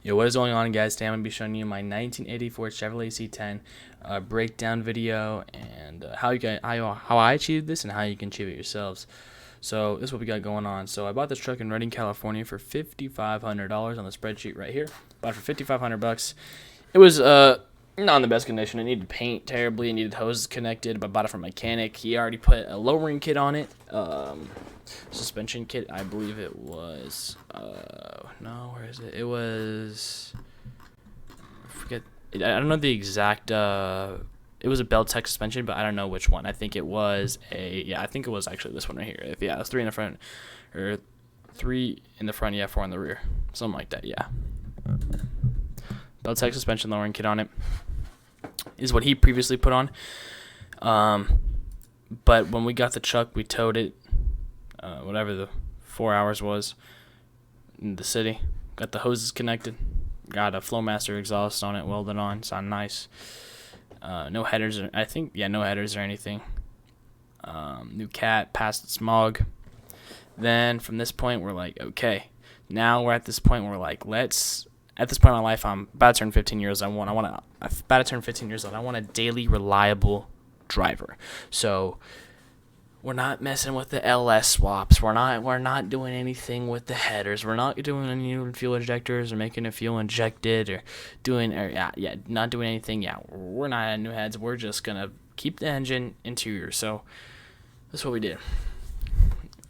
Yo, what is going on, guys? Today I'm going to be showing you my 1984 Chevrolet C-10 breakdown video and how I achieved this and how you can achieve it yourselves. So this is what we got going on. So I bought this truck in Redding, California for $5,500 on the spreadsheet right here. Bought it for $5,500. It was not in the best condition. It needed paint terribly. It needed hoses connected, but I bought it from a mechanic. He already put a lowering kit on it. Suspension kit, I believe it was. No, where is it? It was. I forget. I don't know the exact. It was a Bell-Tech suspension, but I don't know which one. I think it was yeah, I think it was actually this one right here. Yeah, it's 3 in the front, or 3 in the front. Yeah, 4 in the rear, something like that. Yeah. Bell-Tech suspension lowering kit on it is what he previously put on. But when we got the truck, we towed it, whatever the 4 hours was, in the city. Got the hoses connected. Got a Flowmaster exhaust on it, welded on. Sound nice. No headers. No headers or anything. New cat, passed the smog. Then from this point, we're like, okay. Now we're at this point where we're like, at this point in my life, I'm about to turn 15 years old. I want a daily reliable driver. So we're not messing with the LS swaps. We're not doing anything with the headers. We're not doing any new fuel injectors or making a fuel injected or not doing anything. Yeah, we're not adding new heads. We're just gonna keep the engine interior. So that's what we did.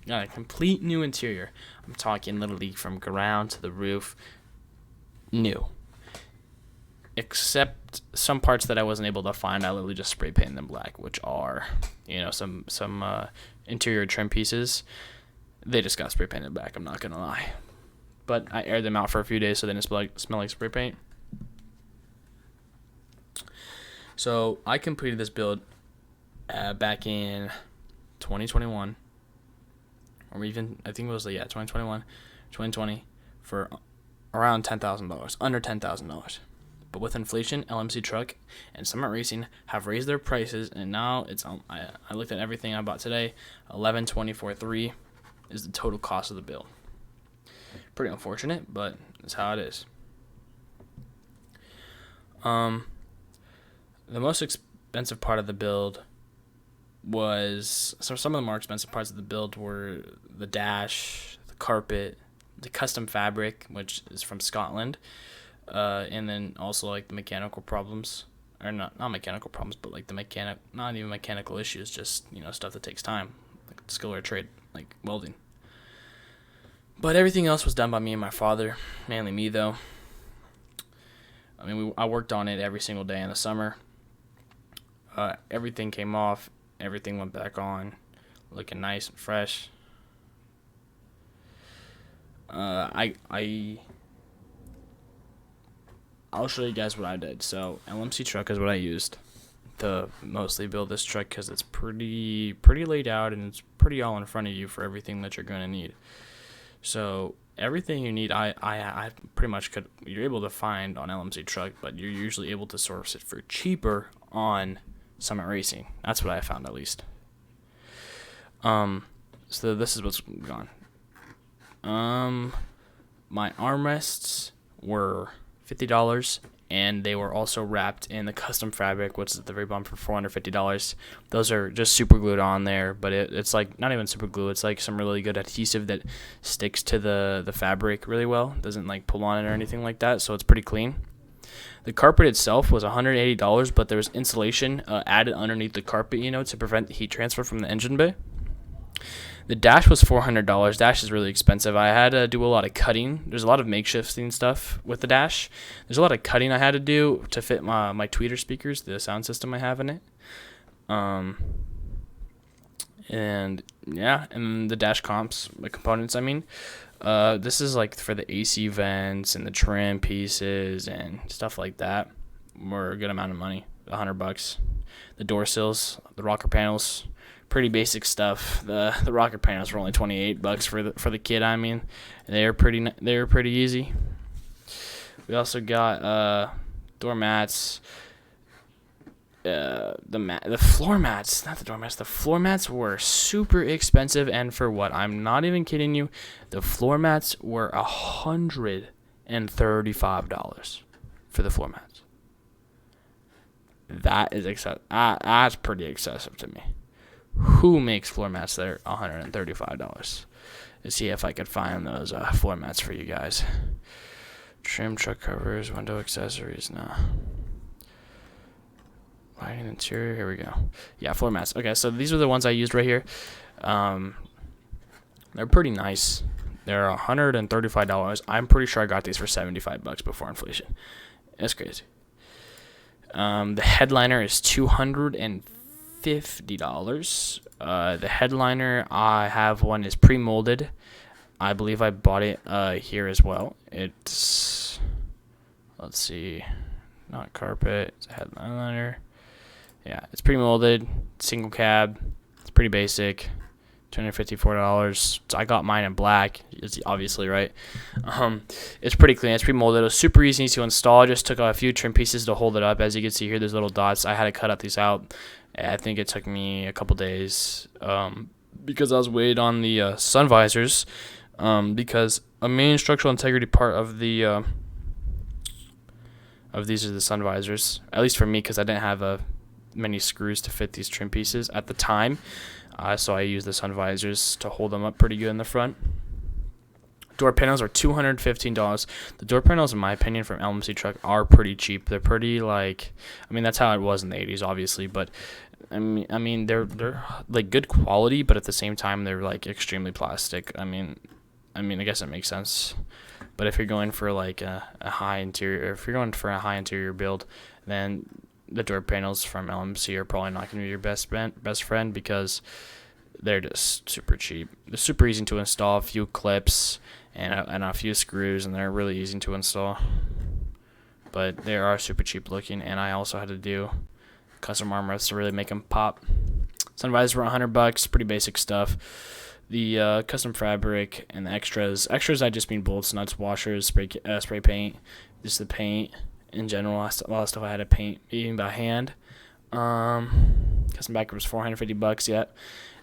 Got a complete new interior. I'm talking literally from ground to the roof. New, except some parts that I wasn't able to find. I literally just spray painted them black, which are, some interior trim pieces. They just got spray painted black, I'm not gonna lie, but I aired them out for a few days so they didn't smell like spray paint. So I completed this build back in 2021, or even I think it was 2020 for around $10,000, under $10,000. But with inflation, LMC Truck and Summit Racing have raised their prices, and now it's I looked at everything I bought today. $11,243 is the total cost of the build. Pretty unfortunate, but that's how it is. The most expensive part of the build was some of the more expensive parts of the build were the dash, the carpet, the custom fabric, which is from Scotland, and then also like the mechanical problems, or not mechanical problems, but like not even mechanical issues, just stuff that takes time, like skill or trade, like welding. But everything else was done by me and my father, mainly me though. I mean, I worked on it every single day in the summer. Everything came off, everything went back on, looking nice and fresh. I'll show you guys what I did. So LMC Truck is what I used to mostly build this truck because it's pretty laid out and it's pretty all in front of you for everything that you're gonna need. So everything you need, I pretty much you're able to find on LMC Truck, but you're usually able to source it for cheaper on Summit Racing. That's what I found, at least. So this is what's gone. My armrests were $50, and they were also wrapped in the custom fabric, which is at the very bottom, for $450. Those are just super glued on there, but it's like not even super glue. It's like some really good adhesive that sticks to the fabric really well. Doesn't like pull on it or anything like that, so it's pretty clean. The carpet itself was $180, but there was insulation added underneath the carpet, to prevent the heat transfer from the engine bay. The dash was $400. Dash is really expensive. I had to do a lot of cutting. There's a lot of makeshifting stuff with the dash. There's a lot of cutting I had to do to fit my tweeter speakers, the sound system I have in it. And the dash components, this is like for the AC vents and the trim pieces and stuff like that. Were a good amount of money, $100. The door sills, the rocker panels, pretty basic stuff. The rocker panels were only $28 for the kit. They were pretty easy. We also got door mats. The floor mats, not the door mats. The floor mats were super expensive, and for what? I'm not even kidding you. The floor mats were $100 $135 for the floor mats. That is that's pretty excessive to me. Who makes floor mats that are $135? Let's see if I could find those floor mats for you guys. Trim, truck covers, window accessories. Nah. Lighting interior. Here we go. Yeah, floor mats. Okay, so these are the ones I used right here. They're pretty nice. They're $135. I'm pretty sure I got these for $75 before inflation. That's crazy. The headliner is $250. The headliner I have one is pre-molded. I believe I bought it here as well. It's, let's see, not carpet. It's a headliner. Yeah, it's pre-molded, single cab. It's pretty basic. $254. So I got mine in black. It's obviously right. It's pretty clean. It's pre-molded. It was super easy to install. I just took a few trim pieces to hold it up. As you can see here, there's little dots. I had to cut out these out. I think it took me a couple days because I was weighed on the sun visors. Because a main structural integrity part of the of these are the sun visors. At least for me, because I didn't have many screws to fit these trim pieces at the time. So I used the sun visors to hold them up pretty good in the front. Door panels are $215. The door panels, in my opinion, from LMC truck are pretty cheap. They're pretty that's how it was in the 80s, obviously. But I mean, they're like good quality, but at the same time, they're like extremely plastic. I guess it makes sense. But if you're going for like a high interior, if you're going for a high interior build, then the door panels from LMC are probably not going to be your best friend because they're just super cheap. They're super easy to install, a few clips and a few screws, and they're really easy to install. But they are super cheap looking, and I also had to do custom armrests to really make them pop. Sun visors were $100, pretty basic stuff. The custom fabric and the extras I just mean bolts, nuts, washers, spray paint, just the paint. In general, a lot of stuff I had to paint even by hand. Custom backer was $450 yet.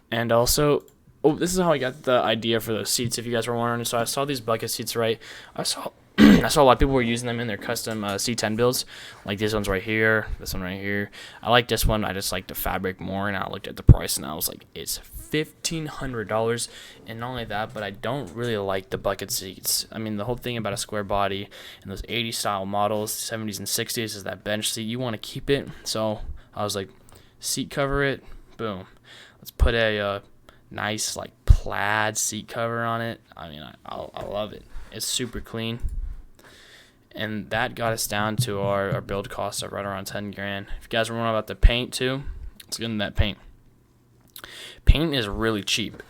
And also, this is how I got the idea for those seats, if you guys were wondering. So I saw these bucket seats, right? I saw a lot of people were using them in their custom C-10 builds. Like this one's right here, this one right here. I like this one. I just like the fabric more, and I looked at the price, and I was like, it's $1,500. And not only that, but I don't really like the bucket seats. I mean, the whole thing about a square body and those 80s style models, 70s and 60s, is that bench seat. You want to keep it. So I was like, seat cover it, boom. Let's put a nice like plaid seat cover on it. I mean, I love it. It's super clean. And that got us down to our build cost of right around $10,000. If you guys are wondering about the paint too, let's get into that paint. Paint is really cheap.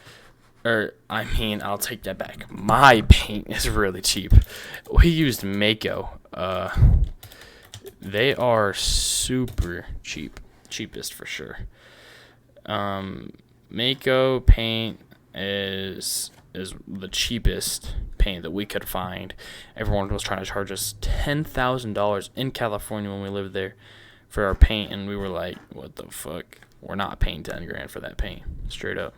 I'll take that back. My paint is really cheap. We used Mako. They are super cheap. Cheapest for sure. Mako paint is the cheapest paint that we could find. Everyone was trying to charge us $10,000 in California when we lived there for our paint, and we were like, what the fuck? We're not paying $10,000 for that paint, straight up.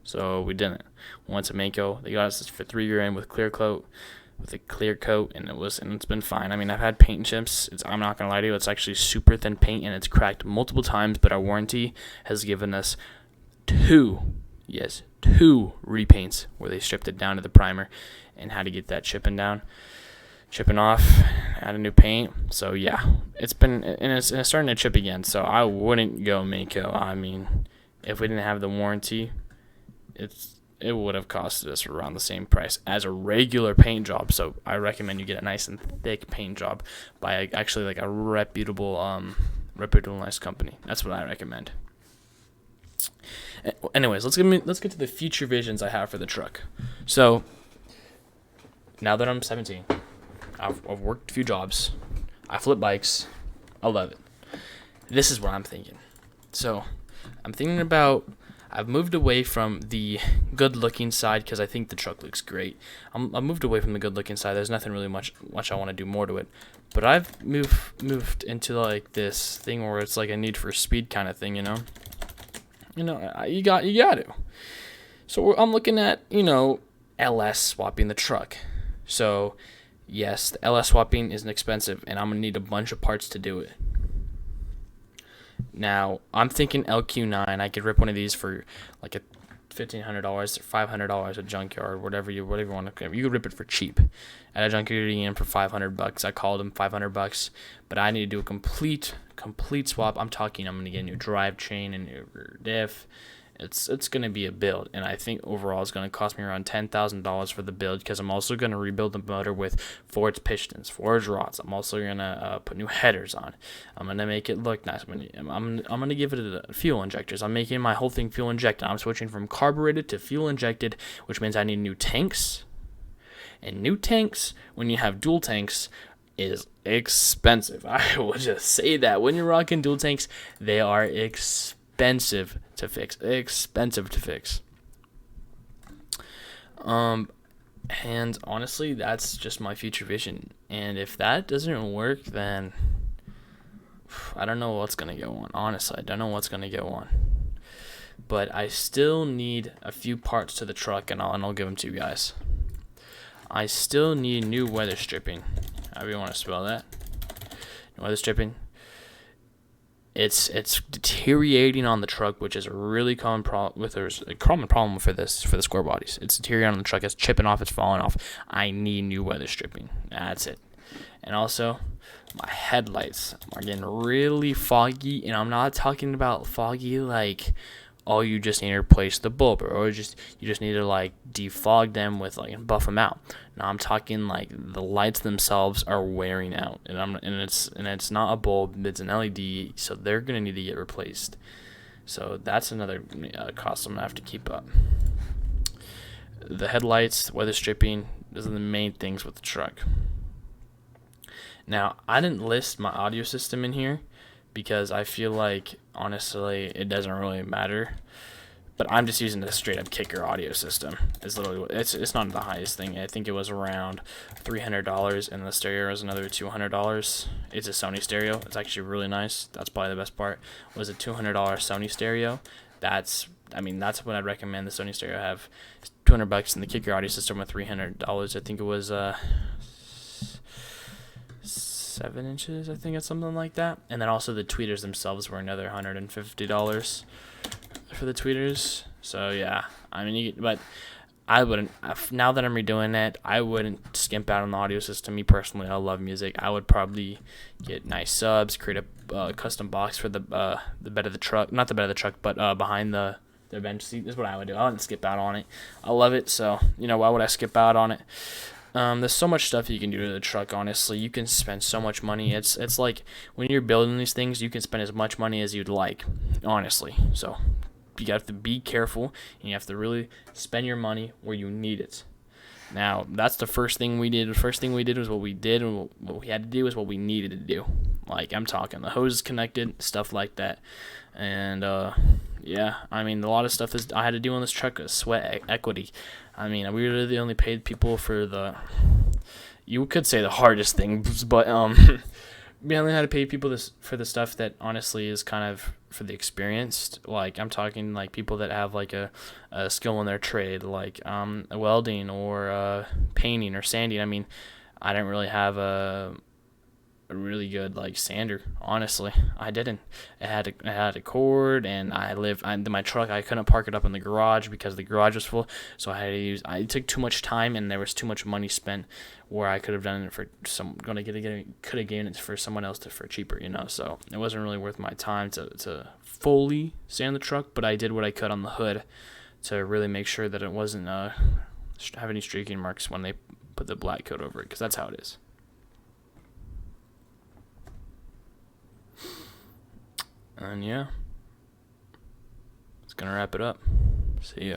So we didn't. We went to Mako. They got us for $3,000 with a clear coat, and it's been fine. I mean, I've had paint chips. I'm not gonna lie to you, it's actually super thin paint, and it's cracked multiple times. But our warranty has given us two repaints where they stripped it down to the primer and had to get that chipping off, add a new paint. So yeah, it's starting to chip again. So I wouldn't go Mako. I mean, if we didn't have the warranty, it would have costed us around the same price as a regular paint job. So I recommend you get a nice and thick paint job by actually like a reputable nice company. That's what I recommend. Anyways, let's get to the future visions I have for the truck. So now that I'm 17, I've worked a few jobs. I flip bikes. I love it. This is what I'm thinking. So I'm thinking about, I've moved away from the good-looking side because I think the truck looks great. I moved away from the good-looking side. There's nothing really much I want to do more to it. But I've moved into like this thing where it's like a Need for Speed kind of thing, you know. You got to. So I'm looking at, LS swapping the truck. So, Yes, the LS swapping is expensive, and I'm going to need a bunch of parts to do it. Now, I'm thinking LQ9. I could rip one of these for like a $1,500 or $500 at junkyard, whatever you want to. You could rip it for cheap at a junkyard. You get for $500. I called them $500, but I need to do a complete swap. I'm going to get a new drive chain and new diff. It's going to be a build, and I think overall it's going to cost me around $10,000 for the build, because I'm also going to rebuild the motor with forged pistons, forged rods. I'm also going to put new headers on. I'm going to make it look nice. I'm going to give it a fuel injectors. I'm making my whole thing fuel injected. I'm switching from carbureted to fuel injected, which means I need new tanks. And new tanks, when you have dual tanks, is expensive. I will just say that. When you're rocking dual tanks, they are expensive to fix. And honestly, that's just my future vision. And if that doesn't work, then I don't know what's gonna go on. Honestly, I don't know what's gonna go on. But I still need a few parts to the truck, and I'll give them to you guys. I still need new weather stripping. However you want to spell that. Weather stripping. It's deteriorating on the truck, which is a really common problem. There's a common problem for the square bodies. It's deteriorating on the truck. It's chipping off. It's falling off. I need new weather stripping. That's it. And also, my headlights are getting really foggy, and I'm not talking about foggy like, oh, you just need to replace the bulb, or you just need to like defog them with like and buff them out. Now I'm talking like the lights themselves are wearing out, and it's not a bulb, it's an LED, so they're gonna need to get replaced. So that's another cost I'm gonna have to keep up. The headlights, weather stripping, those are the main things with the truck. Now I didn't list my audio system in here, because I feel like, honestly, it doesn't really matter. But I'm just using the straight up kicker audio system. It's not the highest thing. I think it was around $300, and the stereo is another $200. It's a Sony stereo. It's actually really nice. That's probably the best part. Was a $200 Sony stereo. That's what I'd recommend the Sony stereo have. It's $200, and the kicker audio system with $300. I think it was 7 inches, I think it's something like that. And then also the tweeters themselves were another $150 for the tweeters. So yeah, but I wouldn't, now that I'm redoing it, I wouldn't skimp out on the audio system. Me personally, I love music. I would probably get nice subs, create a custom box for the bed of the truck, not the bed of the truck, but behind the bench seat. This is what I would do. I wouldn't skip out on it. I love it, so why would I skip out on it? There's so much stuff you can do to the truck. Honestly, you can spend so much money. It's like when you're building these things, you can spend as much money as you'd like, honestly. So you have to be careful, and you have to really spend your money where you need it. Now, that's the first thing we did. The first thing we did was what we did, and what we had to do was what we needed to do. Like, I'm talking the hose is connected, stuff like that. And yeah, a lot of stuff I had to do on this truck is sweat equity. We really only paid people for you could say the hardest things, but we only had to pay people for the stuff that honestly is kind of for the experienced. Like, I'm talking like people that have like a skill in their trade, like welding or painting or sanding. I didn't really have a really good like sander. Honestly, I didn't. I had a cord, and my truck, I couldn't park it up in the garage because the garage was full. So it took too much time, and there was too much money spent where I could have done it for could have given it for someone else for cheaper, So it wasn't really worth my time to fully sand the truck, but I did what I could on the hood to really make sure that it wasn't have any streaking marks when they put the black coat over it, because that's how it is. And yeah, it's gonna wrap it up. See ya.